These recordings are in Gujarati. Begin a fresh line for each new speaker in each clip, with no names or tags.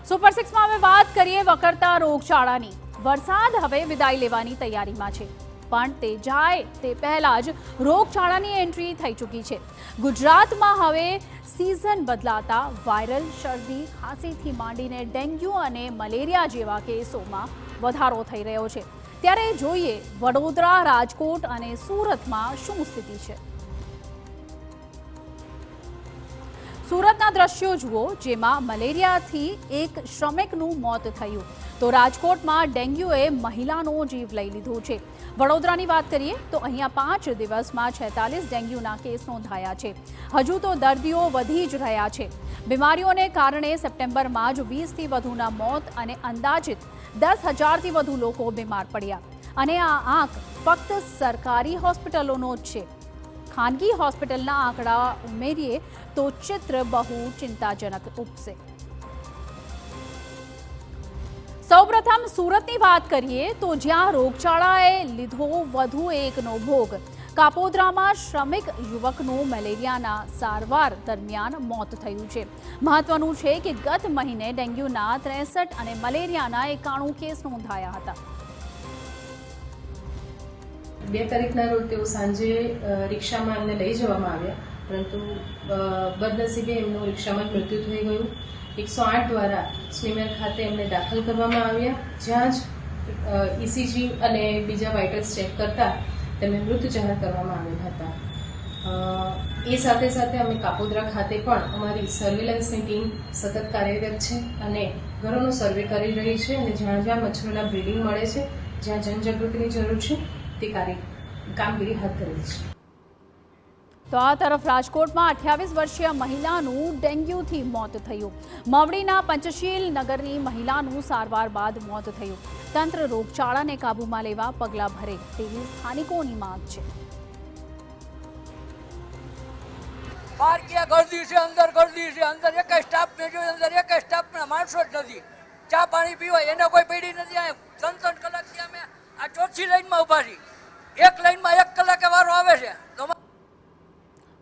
સુપર 6 માં હવે વાત કરીએ વકરતા રોગચાળાની। વરસાદ હવે વિદાય લેવાની તૈયારીમાં છે, પણ તે જાય તે પહેલા જ રોગચાળાની એન્ટ્રી થઈ ચૂકી છે। ગુજરાતમાં હવે સીઝન બદલાતા વાયરલ શરદી ખાંસીથી માંડીને ડેન્ગ્યુ અને મલેરિયા જેવા કેસોમાં વધારો થઈ રહ્યો છે। ત્યારે જોઈએ વડોદરા, રાજકોટ અને સુરતમાં શું સ્થિતિ છે। સુરતના દ્રશ્યો જુઓ, જેમાં મલેરિયાથી એક શ્રમિકનું મોત થયું, તો રાજકોટમાં ડેન્ગ્યુએ મહિલાનો જીવ લઈ લીધો છે। વડોદરાની વાત કરીએ તો અહીંયા 5 દિવસમાં 46 ડેન્ગ્યુના કેસ નોંધાયા છે। હજુ તો દર્દીઓ વધી જ રહ્યા છે। બીમારીઓને કારણે સપ્ટેમ્બરમાં જ 20થી વધુના મોત અને અંદાજિત 10,000થી વધુ લોકો બીમાર પડ્યા। અને આ આંક ફક્ત સરકારી હોસ્પિટલોનો જ છે। ખાનગી હોસ્પિટલના આંકડા ઉમેરીએ તો ચિત્ર બહુ ચિંતાજનક ઉપસે। સૌપ્રથમ સુરતની વાત કરીએ તો જ્યાં રોગચાળાએ લીધો વધુ એકનો ભોગ। કાપોદ્રામાં શ્રમિક યુવકનું મલેરિયાના સારવાર દરમિયાન મોત થયું છે। મહત્વનું છે કે ગત મહિને ડેન્ગ્યુના 63 અને મલેરિયાના 91 કેસ નોંધાયા હતા।
2 તારીખના રોજ તેઓ સાંજે રિક્ષામાં એમને લઈ જવામાં આવ્યા, પરંતુ બદનસીબે એમનું રિક્ષામાં જ મૃત્યુ થઈ ગયું। 108 દ્વારા સ્વીમેર ખાતે એમને દાખલ કરવામાં આવ્યા, જ્યાં જ ઇસીજી અને બીજા વાઇટલ્સ ચેક કરતા તેમને મૃત જાહેર કરવામાં આવ્યા હતા। એ સાથે સાથે અમે કાપોદ્રા ખાતે પણ અમારી સર્વેલન્સની ટીમ સતત કાર્યરત છે અને ઘરોનો સર્વે કરી રહી છે અને જ્યાં જ્યાં મચ્છરોના બ્રીડિંગ મળે છે, જ્યાં જનજાગૃતિની જરૂર છે તે કામગીરી હાથ ધરી છે।
તો આ તરફ રાજકોટમાં 28 વર્ષીય મહિલાનું ડેન્ગ્યુથી મોત થયું। મવડીના પંચશીલ નગરની મહિલાનું સારવાર બાદ મોત થયું। તંત્ર રોગચાળાને કાબૂમાં લેવા પગલાં ભરે તેવી સ્થાનિકોની માંગ છે।
બહાર ક્યાં ગરદી છે, અંદર ગરદી છે, અંદર એક સ્ટાફ ભેજો, અંદર એક સ્ટાફના માણસો જ નથી। ચા પાણી પીવા એને કોઈ પડી નથી। 3-3 કલાકથી અમે આ ચોથી લાઈનમાં ઊભા છીએ। એક લાઈનમાં 1 કલાકે વારો આવે છે।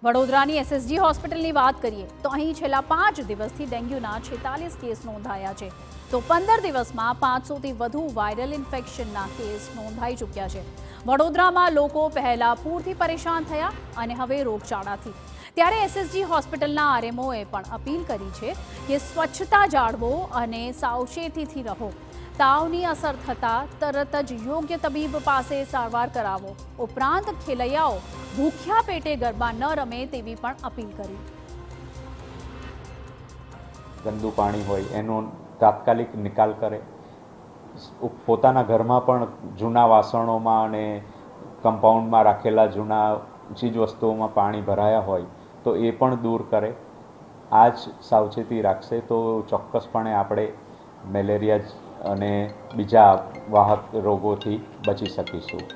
વડોદરાની એસએસજી હોસ્પિટલની વાત કરીએ તો અહીં છેલ્લા 5 દિવસથી ડેન્ગ્યુના 46 કેસ નોંધાયા છે, તો 15 દિવસમાં 500થી વધુ વાયરલ ઇન્ફેક્શનના કેસ નોંધાઈ ચૂક્યા છે। વડોદરામાં લોકો પહેલા પૂરથી પરેશાન થયા અને હવે રોગચાળાથી। ત્યારે એસએસજી હોસ્પિટલના આરએમઓએ પણ અપીલ કરી છે કે સ્વચ્છતા જાળવો અને સાવચેતીથી રહો। તાવની અસર થતાં તરત જ યોગ્ય તબીબ પાસે સારવાર કરાવો। ઉપરાંત ખેલૈયાઓ ભૂખ્યા પેટે ગરબા ન રમે તેવી પણ અપીલ કરી।
ગંદુ પાણી હોય એનો તાત્કાલિક નિકાલ કરે। પોતાના ઘરમાં પણ જૂના વાસણોમાં અને કમ્પાઉન્ડમાં રાખેલા જૂના ચીજ વસ્તુઓમાં પાણી ભરાયા હોય તો એ પણ દૂર કરે। આ જ સાવચેતી રાખશે તો ચોક્કસપણે આપણે મેલેરિયા અને બીજા વાહક રોગોથી બચી શકીશું।